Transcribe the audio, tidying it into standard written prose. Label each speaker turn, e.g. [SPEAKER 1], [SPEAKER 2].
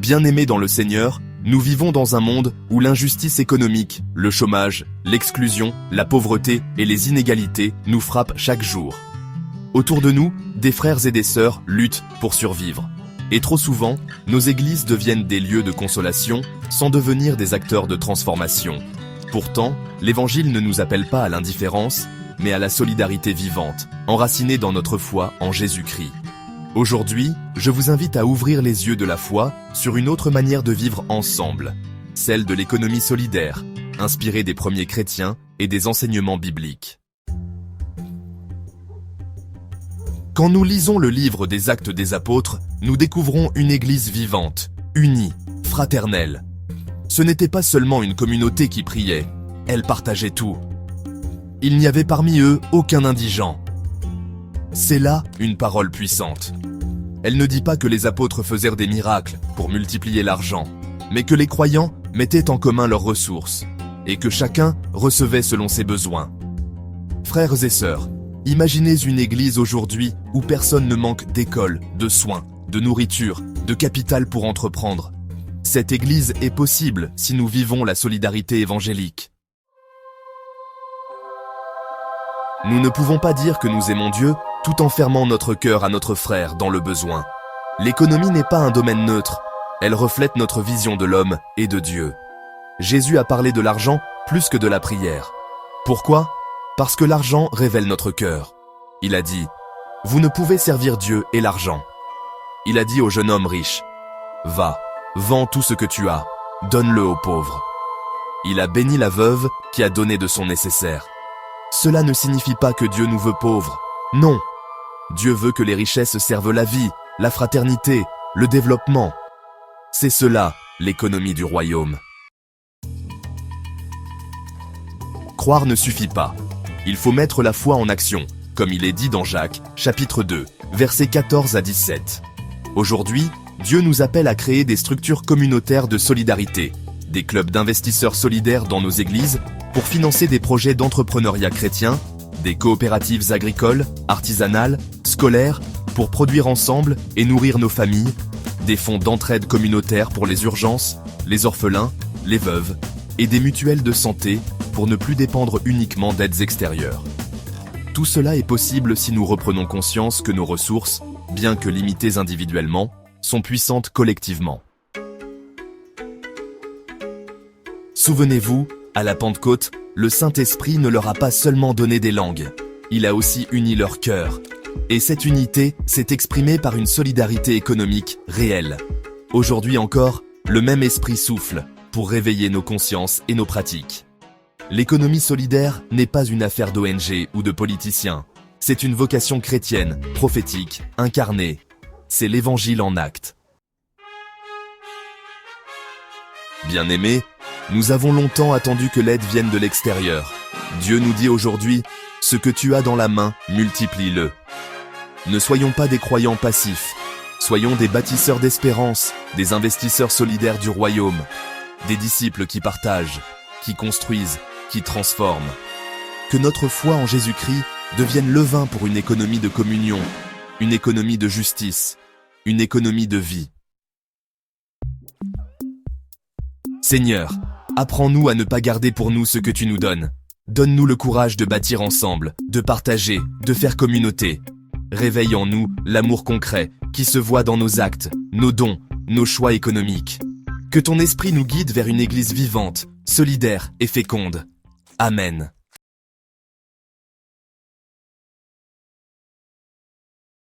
[SPEAKER 1] Bien-aimés dans le Seigneur, nous vivons dans un monde où l'injustice économique, le chômage, l'exclusion, la pauvreté et les inégalités nous frappent chaque jour. Autour de nous, des frères et des sœurs luttent pour survivre. Et trop souvent, nos églises deviennent des lieux de consolation sans devenir des acteurs de transformation. Pourtant, l'Évangile ne nous appelle pas à l'indifférence, mais à la solidarité vivante, enracinée dans notre foi en Jésus-Christ. Aujourd'hui, je vous invite à ouvrir les yeux de la foi sur une autre manière de vivre ensemble, celle de l'économie solidaire, inspirée des premiers chrétiens et des enseignements bibliques. Quand nous lisons le livre des Actes des Apôtres, nous découvrons une église vivante, unie, fraternelle. Ce n'était pas seulement une communauté qui priait, elle partageait tout. Il n'y avait parmi eux aucun indigent. C'est là une parole puissante. Elle ne dit pas que les apôtres faisaient des miracles pour multiplier l'argent, mais que les croyants mettaient en commun leurs ressources, et que chacun recevait selon ses besoins. Frères et sœurs, imaginez une église aujourd'hui où personne ne manque d'école, de soins, de nourriture, de capital pour entreprendre. Cette église est possible si nous vivons la solidarité évangélique. Nous ne pouvons pas dire que nous aimons Dieu tout en fermant notre cœur à notre frère dans le besoin. L'économie n'est pas un domaine neutre, elle reflète notre vision de l'homme et de Dieu. Jésus a parlé de l'argent plus que de la prière. Pourquoi ? Parce que l'argent révèle notre cœur. Il a dit, « Vous ne pouvez servir Dieu et l'argent. » Il a dit au jeune homme riche, « Va, vends tout ce que tu as, donne-le aux pauvres. » Il a béni la veuve qui a donné de son nécessaire. Cela ne signifie pas que Dieu nous veut pauvres. Non. Dieu veut que les richesses servent la vie, la fraternité, le développement. C'est cela, l'économie du royaume. Croire ne suffit pas. Il faut mettre la foi en action, comme il est dit dans Jacques, chapitre 2, versets 14 à 17. Aujourd'hui, Dieu nous appelle à créer des structures communautaires de solidarité, des clubs d'investisseurs solidaires dans nos églises pour financer des projets d'entrepreneuriat chrétien, des coopératives agricoles, artisanales, scolaires, pour produire ensemble et nourrir nos familles, des fonds d'entraide communautaire pour les urgences, les orphelins, les veuves, et des mutuelles de santé pour ne plus dépendre uniquement d'aides extérieures. Tout cela est possible si nous reprenons conscience que nos ressources, bien que limitées individuellement, sont puissantes collectivement. Souvenez-vous, à la Pentecôte, le Saint-Esprit ne leur a pas seulement donné des langues, il a aussi uni leur cœur. Et cette unité s'est exprimée par une solidarité économique réelle. Aujourd'hui encore, le même esprit souffle pour réveiller nos consciences et nos pratiques. L'économie solidaire n'est pas une affaire d'ONG ou de politiciens. C'est une vocation chrétienne, prophétique, incarnée. C'est l'Évangile en acte. Bien-aimés, nous avons longtemps attendu que l'aide vienne de l'extérieur. Dieu nous dit aujourd'hui, « Ce que tu as dans la main, multiplie-le. » Ne soyons pas des croyants passifs. Soyons des bâtisseurs d'espérance, des investisseurs solidaires du royaume, des disciples qui partagent, qui construisent, qui transforment. Que notre foi en Jésus-Christ devienne levain pour une économie de communion, une économie de justice, une économie de vie. Seigneur, apprends-nous à ne pas garder pour nous ce que tu nous donnes. Donne-nous le courage de bâtir ensemble, de partager, de faire communauté. Réveille en nous l'amour concret qui se voit dans nos actes, nos dons, nos choix économiques. Que ton esprit nous guide vers une église vivante, solidaire et féconde. Amen.